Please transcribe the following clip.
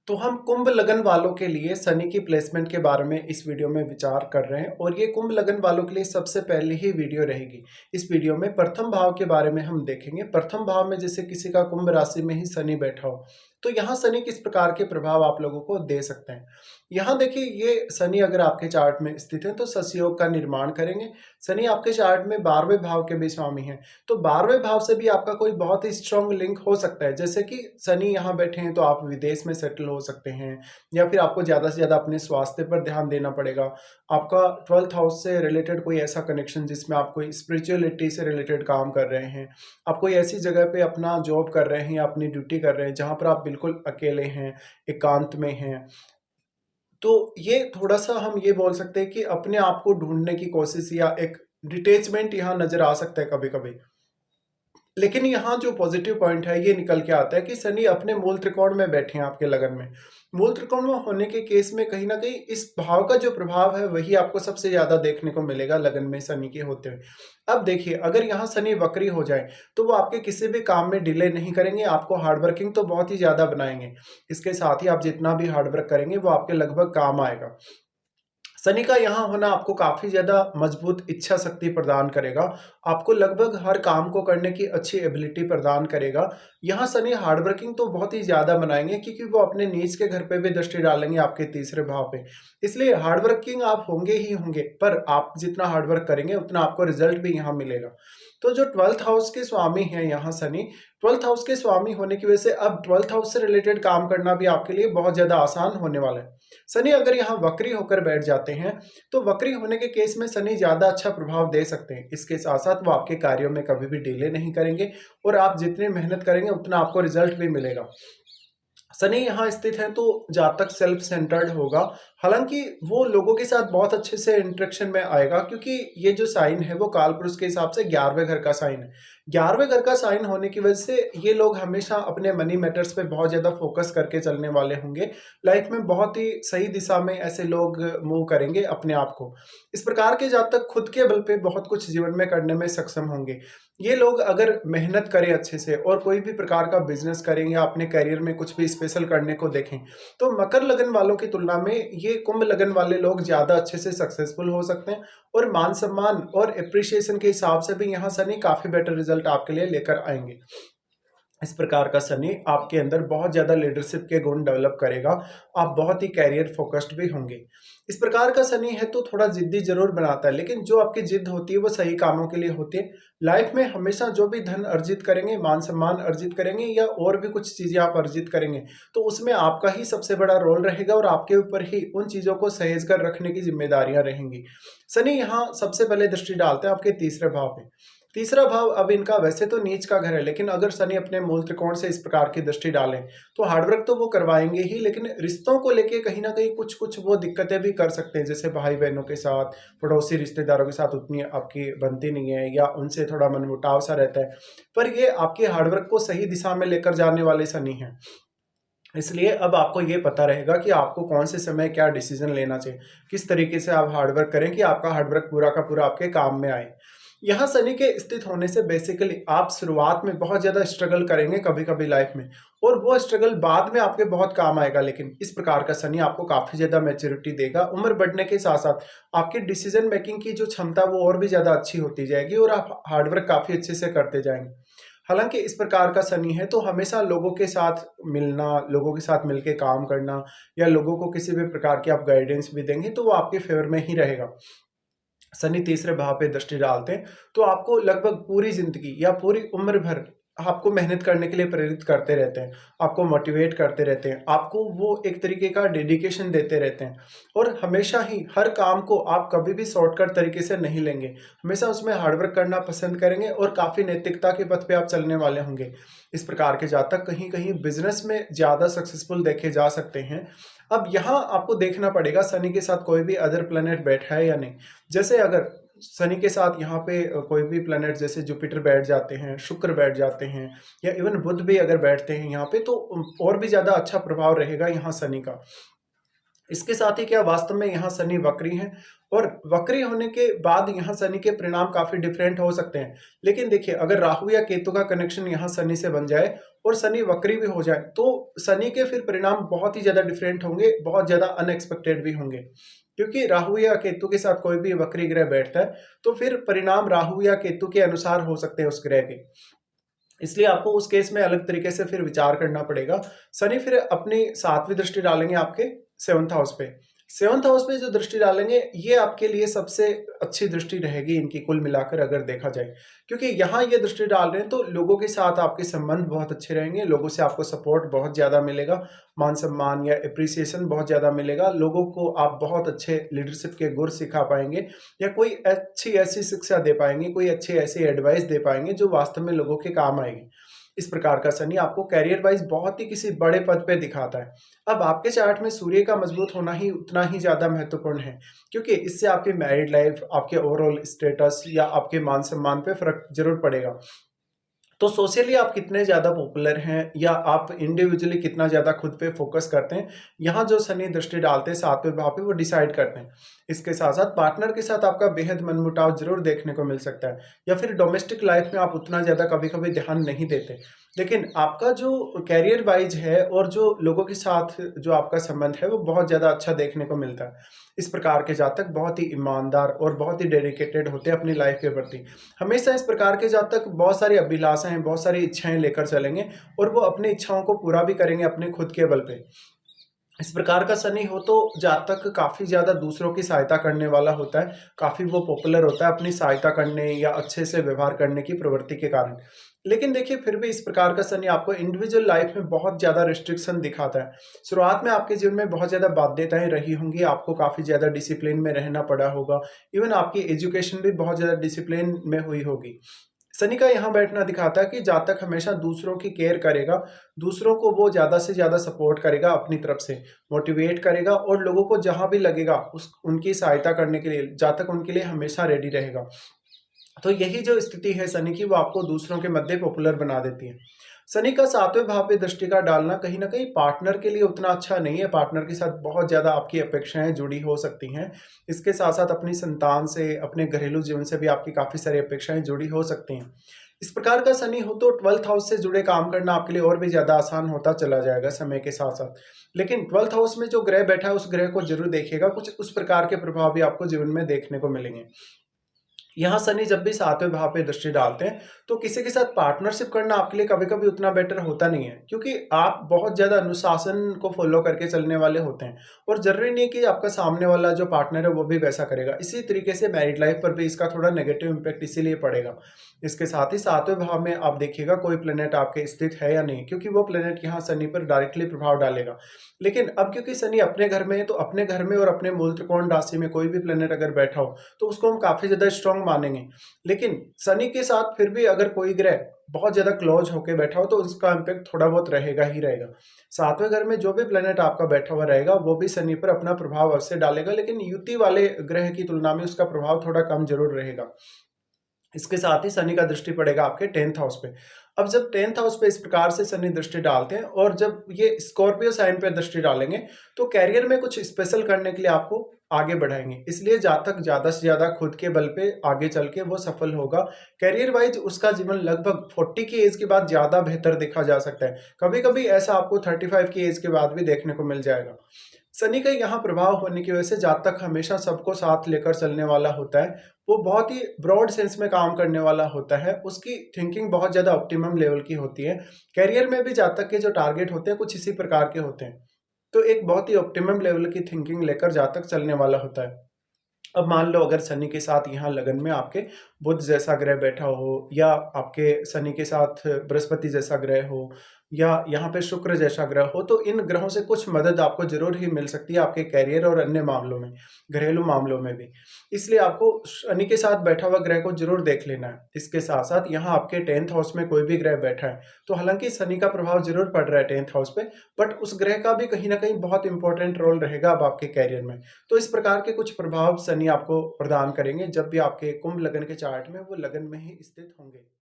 तो हम कुंभ लगन वालों के लिए शनि की प्लेसमेंट के बारे में इस वीडियो में विचार कर रहे हैं और ये कुंभ लगन वालों के लिए सबसे पहली ही वीडियो रहेगी। इस वीडियो में प्रथम भाव के बारे में हम देखेंगे। प्रथम भाव में जैसे किसी का कुंभ राशि में ही शनि बैठा हो तो यहाँ शनि किस प्रकार के प्रभाव आप लोगों को दे सकते हैं। यहाँ देखिए, ये शनि अगर आपके चार्ट में स्थित है तो सस्योग का निर्माण करेंगे। शनि आपके चार्ट में 12वें भाव के भी स्वामी हैं, तो 12वें भाव से भी आपका कोई बहुत ही स्ट्रॉन्ग लिंक हो सकता है। जैसे कि शनि यहाँ बैठे हैं तो आप विदेश में सेटल हो सकते हैं, या फिर आपको ज़्यादा से ज़्यादा अपने स्वास्थ्य पर ध्यान देना पड़ेगा। आपका 12th हाउस से रिलेटेड कोई ऐसा कनेक्शन जिसमें आप कोई स्पिरिचुअलिटी से रिलेटेड काम कर रहे हैं, आप कोई ऐसी जगह पे अपना जॉब कर रहे हैं या अपनी ड्यूटी कर रहे हैं जहाँ पर आप बिल्कुल अकेले हैं, एकांत में हैं, तो ये थोड़ा-सा हम ये बोल सकते हैं कि अपने आप को ढूँढने की कोशिश या एक डिटैचमेंट यहाँ नज़र आ सकता है कभी-कभी। लेकिन यहाँ जो पॉजिटिव पॉइंट है ये निकल के आता है कि शनि अपने मूल त्रिकोण में बैठे हैं आपके लगन में। मूल त्रिकोण में होने के केस में कहीं न कहीं इस भाव का जो प्रभाव है वही आपको सबसे ज़्यादा देखने को मिलेगा लगन में शनि के होते हुए। अब देखिए, अगर यहाँ शनि वक्री हो जाए तो वो आपके किसी भी काम में डिले नहीं करेंगे, आपको हार्ड वर्किंग तो बहुत ही ज़्यादा बनाएँगे। इसके साथ ही आप जितना भी हार्ड वर्क करेंगे वो आपके लगभग काम आएगा। शनि का यहाँ होना आपको काफ़ी ज़्यादा मजबूत इच्छा शक्ति प्रदान करेगा। आपको लगभग हर काम को करने की अच्छी एबिलिटी प्रदान करेगा। यहाँ शनि हार्ड वर्किंग तो बहुत ही ज़्यादा बनाएँगे क्योंकि वो अपने नीच के घर पे भी दृष्टि डालेंगे आपके तीसरे भाव पे। इसलिए हार्ड वर्किंग आप होंगे ही होंगे, पर आप जितना हार्ड वर्क करेंगे उतना आपको रिज़ल्ट भी यहाँ मिलेगा। तो जो 12th हाउस के स्वामी हैं यहाँ शनि, 12th हाउस के स्वामी होने की वजह से अब 12th हाउस से रिलेटेड काम करना भी आपके लिए बहुत ज़्यादा आसान होने वाला है। शनि अगर यहाँ वक्री होकर बैठ जाते हैं तो वक्री होने के केस में शनि ज़्यादा अच्छा प्रभाव दे सकते हैं। इसके साथ-साथ वो आपके कार्यों में कभी भी डिले नहीं करेंगे और आप जितनी मेहनत करेंगे उतना आपको रिज़ल्ट भी मिलेगा। शनि यहाँ स्थित है तो जातक सेल्फ सेंटर्ड होगा। हालाँकि वो लोगों के साथ बहुत अच्छे से इंटरेक्शन में आएगा क्योंकि ये जो साइन है वो कालपुरुष के हिसाब से 11वें घर का साइन है। 11वें घर का साइन होने की वजह से ये लोग हमेशा अपने मनी मैटर्स पे बहुत ज़्यादा फोकस करके चलने वाले होंगे। लाइफ में बहुत ही सही दिशा में ऐसे लोग मूव करेंगे अपने आप को। इस प्रकार के जातक खुद के बल पे बहुत कुछ जीवन में करने में सक्षम होंगे। ये लोग अगर मेहनत करें अच्छे से और कोई भी प्रकार का बिजनेस करें या अपने करियर में कुछ भी स्पेशल करने को देखें, तो मकर लगन वालों की तुलना में ये कुंभ लगन वाले लोग ज़्यादा अच्छे से सक्सेसफुल हो सकते हैं और मान सम्मान और एप्रिसिएशन के हिसाब से भी यहाँ शनि काफ़ी बेटर रिजल्ट आपके लिए लेकर आएंगे। इस प्रकार का शनि आपके अंदर बहुत ज़्यादा लीडरशिप के गुण डेवलप करेगा। आप बहुत ही कैरियर फोकस्ड भी होंगे। इस प्रकार का शनि है तो थोड़ा ज़िद्दी ज़रूर बनाता है, लेकिन जो आपकी ज़िद होती है वो सही कामों के लिए होती है। लाइफ में हमेशा जो भी धन अर्जित करेंगे, मान-सम्मान अर्जित करेंगे या और भी कुछ चीज़ें आप अर्जित करेंगे, तो उसमें आपका ही सबसे बड़ा रोल रहेगा और आपके ऊपर ही उन चीज़ों को सहेज कर रखने की ज़िम्मेदारियाँ रहेंगी। शनि यहाँ सबसे पहले दृष्टि डालते हैं आपके तीसरे भाव पे। तीसरा भाव अब इनका वैसे तो नीच का घर है, लेकिन अगर शनि अपने मूल त्रिकोण से इस प्रकार की दृष्टि डालें तो हार्डवर्क तो वो करवाएंगे ही, लेकिन रिश्तों को लेके कहीं ना कहीं कुछ कुछ वो दिक्कतें भी कर सकते हैं। जैसे भाई बहनों के साथ, पड़ोसी रिश्तेदारों के साथ उतनी आपकी बनती नहीं है या उनसे थोड़ा मनमुटाव सा रहता है, पर ये आपके हार्डवर्क को सही दिशा में लेकर जाने वाले शनि हैं। इसलिए अब आपको ये पता रहेगा कि आपको कौन से समय क्या डिसीजन लेना चाहिए, किस तरीके से आप हार्डवर्क करें कि आपका हार्डवर्क पूरा का पूरा आपके काम में आए। यहाँ शनि के स्थित होने से बेसिकली आप शुरुआत में बहुत ज़्यादा स्ट्रगल करेंगे कभी-कभी लाइफ में, और वो स्ट्रगल बाद में आपके बहुत काम आएगा। लेकिन इस प्रकार का शनि आपको काफ़ी ज़्यादा मैच्योरिटी देगा। उम्र बढ़ने के साथ-साथ आपकी डिसीजन मेकिंग की जो क्षमता वो और भी ज़्यादा अच्छी होती जाएगी और आप हार्डवर्क काफ़ी अच्छे से करते जाएँगे। हालाँकि इस प्रकार का शनि है तो हमेशा लोगों के साथ मिलना, लोगों के साथ मिलके काम करना या लोगों को किसी भी प्रकार की आप गाइडेंस भी देंगे तो वो आपके फ़ेवर में ही रहेगा। शनि तीसरे भाव पे दृष्टि डालते हैं तो आपको लगभग पूरी ज़िंदगी या पूरी उम्र भर आपको मेहनत करने के लिए प्रेरित करते रहते हैं, आपको मोटिवेट करते रहते हैं, आपको वो एक तरीके का डेडिकेशन देते रहते हैं और हमेशा ही हर काम को आप कभी भी शॉर्टकट तरीके से नहीं लेंगे। हमेशा उसमें हार्डवर्क करना पसंद करेंगे और काफ़ी नैतिकता के पथ पे आप चलने वाले होंगे। इस प्रकार के जातक कहीं-कहीं बिज़नेस में ज़्यादा सक्सेसफुल देखे जा सकते हैं। अब यहाँ आपको देखना पड़ेगा शनि के साथ कोई भी अदर प्लैनेट बैठा है या नहीं। जैसे अगर शनि के साथ यहाँ पे कोई भी प्लैनेट जैसे जुपिटर बैठ जाते हैं, शुक्र बैठ जाते हैं या इवन बुध भी अगर बैठते हैं यहाँ पे, तो और भी ज़्यादा अच्छा प्रभाव रहेगा यहाँ शनि का। इसके साथ ही क्या वास्तव में यहाँ शनि वक्री हैं और वक्री होने के बाद यहाँ शनि के परिणाम काफी डिफरेंट हो सकते हैं। लेकिन देखिए, अगर राहु या केतु का कनेक्शन यहाँ शनि से बन जाए और शनि वक्री भी हो जाए तो शनि के फिर परिणाम बहुत ही ज्यादा डिफरेंट होंगे, बहुत ज्यादा अनएक्सपेक्टेड भी होंगे। क्योंकि राहु या केतु के साथ कोई भी वक्री ग्रह बैठता है तो फिर परिणाम राहु या केतु के अनुसार हो सकते हैं उस ग्रह के। इसलिए आपको उस केस में अलग तरीके से फिर विचार करना पड़ेगा। शनि फिर अपनी 7वीं दृष्टि डालेंगे आपके 7th हाउस पे। 7th हाउस पे जो दृष्टि डालेंगे ये आपके लिए सबसे अच्छी दृष्टि रहेगी इनकी कुल मिलाकर अगर देखा जाए। क्योंकि यहाँ ये दृष्टि डाल रहे हैं तो लोगों के साथ आपके संबंध बहुत अच्छे रहेंगे, लोगों से आपको सपोर्ट बहुत ज़्यादा मिलेगा, मान-सम्मान या एप्रिसिएशन बहुत ज़्यादा मिलेगा, लोगों को आप बहुत अच्छे लीडरशिप के गुर सिखा पाएँगे या कोई अच्छी ऐसी शिक्षा दे पाएँगे, कोई अच्छी ऐसी एडवाइस दे पाएँगे जो वास्तव में लोगों के काम आएगी। इस प्रकार का शनि आपको करियर वाइज बहुत ही किसी बड़े पद पे दिखाता है। अब आपके चार्ट में सूर्य का मजबूत होना ही उतना ही ज़्यादा महत्वपूर्ण है, क्योंकि इससे आपकी मैरिड लाइफ, आपके ओवरऑल स्टेटस या आपके मान-सम्मान पे फ़र्क ज़रूर पड़ेगा। तो सोशली आप कितने ज़्यादा पॉपुलर हैं या आप इंडिविजुअली कितना ज़्यादा खुद पे फोकस करते हैं, यहाँ जो शनि दृष्टि डालते हैं 7वें भाव पे वो डिसाइड करते हैं। इसके साथ-साथ पार्टनर के साथ आपका बेहद मनमुटाव ज़रूर देखने को मिल सकता है या फिर डोमेस्टिक लाइफ में आप उतना ज़्यादा कभी-कभी ध्यान नहीं देते। लेकिन आपका जो करियर वाइज़ है और जो लोगों के साथ जो आपका संबंध है वो बहुत ज़्यादा अच्छा देखने को मिलता है। इस प्रकार के जातक बहुत ही ईमानदार और बहुत ही डेडिकेटेड होते हैं अपनी लाइफ के प्रति। हमेशा इस प्रकार के जातक बहुत सारी अभिलाषाएँ, बहुत सारी इच्छाएँ लेकर चलेंगे और वो अपनी इच्छाओं को पूरा भी करेंगे अपने खुद के बल पे। इस प्रकार का शनि हो तो जातक काफ़ी ज़्यादा दूसरों की सहायता करने वाला होता है, काफ़ी वो पॉपुलर होता है अपनी सहायता करने या अच्छे से व्यवहार करने की प्रवृत्ति के कारण। लेकिन देखिए, फिर भी इस प्रकार का शनि आपको इंडिविजुअल लाइफ में बहुत ज़्यादा रिस्ट्रिक्शन दिखाता है। शुरुआत में आपके जीवन में बहुत ज़्यादा बाध्यताएँ रही होंगी, आपको काफ़ी ज़्यादा डिसिप्लिन में रहना पड़ा होगा, इवन आपकी एजुकेशन भी बहुत ज़्यादा डिसिप्लिन में हुई होगी। शनि का यहाँ बैठना दिखाता है कि जातक हमेशा दूसरों की केयर करेगा, दूसरों को वो ज़्यादा से ज़्यादा सपोर्ट करेगा अपनी तरफ से, मोटिवेट करेगा और लोगों को जहाँ भी लगेगा उस उनकी सहायता करने के लिए जातक उनके लिए हमेशा रेडी रहेगा। तो यही जो स्थिति है शनि की, वो आपको दूसरों के मध्य पॉपुलर बना देती है। शनि का 7वें भाव पे दृष्टि का डालना कहीं न कहीं पार्टनर के लिए उतना अच्छा नहीं है, पार्टनर के साथ बहुत ज़्यादा आपकी अपेक्षाएँ जुड़ी हो सकती हैं। इसके साथ-साथ अपनी संतान से, अपने घरेलू जीवन से भी आपकी काफ़ी सारी अपेक्षाएँ जुड़ी हो सकती हैं। इस प्रकार का शनि हो तो 12th हाउस से जुड़े काम करना आपके लिए और भी ज़्यादा आसान होता चला जाएगा समय के साथ-साथ। लेकिन 12th हाउस में जो ग्रह बैठा है उस ग्रह को ज़रूर देखिएगा, कुछ उस प्रकार के प्रभाव भी आपको जीवन में देखने को मिलेंगे। यहाँ शनि जब भी 7वें भाव पे दृष्टि डालते हैं तो किसी के साथ पार्टनरशिप करना आपके लिए कभी-कभी उतना बेटर होता नहीं है, क्योंकि आप बहुत ज़्यादा अनुशासन को फॉलो करके चलने वाले होते हैं और ज़रूरी नहीं है कि आपका सामने वाला जो पार्टनर है वो भी वैसा करेगा। इसी तरीके से मैरिड लाइफ पर भी इसका थोड़ा नेगेटिव इम्पैक्ट इसीलिए पड़ेगा। इसके साथ ही 7वें भाव में आप देखिएगा कोई प्लैनेट आपके स्थित है या नहीं, क्योंकि वो प्लैनेट यहाँ शनि पर डायरेक्टली प्रभाव डालेगा। लेकिन अब क्योंकि शनि अपने घर में है तो अपने घर में और अपने मूल त्रिकोण राशि में कोई भी प्लैनेट अगर बैठा हो तो उसको हम काफ़ी ज़्यादा स्ट्रॉन्ग मानेंगे। लेकिन शनि के साथ फिर भी अगर कोई ग्रह बहुत ज़्यादा क्लोज होके बैठा हो तो उसका इम्पैक्ट थोड़ा बहुत रहेगा ही रहेगा। 7वें घर में जो भी प्लैनेट आपका बैठा हुआ रहेगा वो भी शनि पर अपना प्रभाव अवश्य डालेगा, लेकिन युति वाले ग्रह की तुलना में उसका प्रभाव थोड़ा कम ज़रूर रहेगा। इसके साथ ही शनि का दृष्टि पड़ेगा आपके 10th हाउस पे। अब जब 10th हाउस पे इस प्रकार से शनि दृष्टि डालते हैं और जब ये स्कॉर्पियो साइन पे दृष्टि डालेंगे तो करियर में कुछ स्पेशल करने के लिए आपको आगे बढ़ाएंगे। इसलिए जातक ज़्यादा से ज़्यादा खुद के बल पे आगे चल के वो सफल होगा। करियर वाइज उसका जीवन लगभग 40 की एज के बाद ज़्यादा बेहतर देखा जा सकता है। कभी-कभी ऐसा आपको 35 की एज के बाद भी देखने को मिल जाएगा। शनि का यहाँ प्रभाव होने की वजह से जातक हमेशा सबको साथ लेकर चलने वाला होता है। वो बहुत ही ब्रॉड सेंस में काम करने वाला होता है। उसकी थिंकिंग बहुत ज़्यादा ऑप्टिमम लेवल की होती है। करियर में भी जातक के जो टारगेट होते हैं कुछ इसी प्रकार के होते हैं। तो एक बहुत ही ऑप्टिमम लेवल की थिंकिंग लेकर जातक चलने वाला होता है। अब मान लो अगर शनि के साथ यहाँ लगन में आपके बुध जैसा ग्रह बैठा हो या आपके शनि के साथ बृहस्पति जैसा ग्रह हो या यहाँ पे शुक्र जैसा ग्रह हो, तो इन ग्रहों से कुछ मदद आपको जरूर ही मिल सकती है आपके कैरियर और अन्य मामलों में, घरेलू मामलों में भी। इसलिए आपको शनि के साथ बैठा हुआ ग्रह को जरूर देख लेना है। इसके साथ साथ यहाँ आपके 10th हाउस में कोई भी ग्रह बैठा है तो हालांकि शनि का प्रभाव जरूर पड़ रहा है 10th हाउस पे, बट उस ग्रह का भी कहीं ना कहीं बहुत इंपॉर्टेंट रोल रहेगा अब आपके कैरियर में। तो इस प्रकार के कुछ प्रभाव शनि आपको प्रदान करेंगे जब भी आपके कुंभ लगन के चार्ट में वो लगन में ही स्थित होंगे।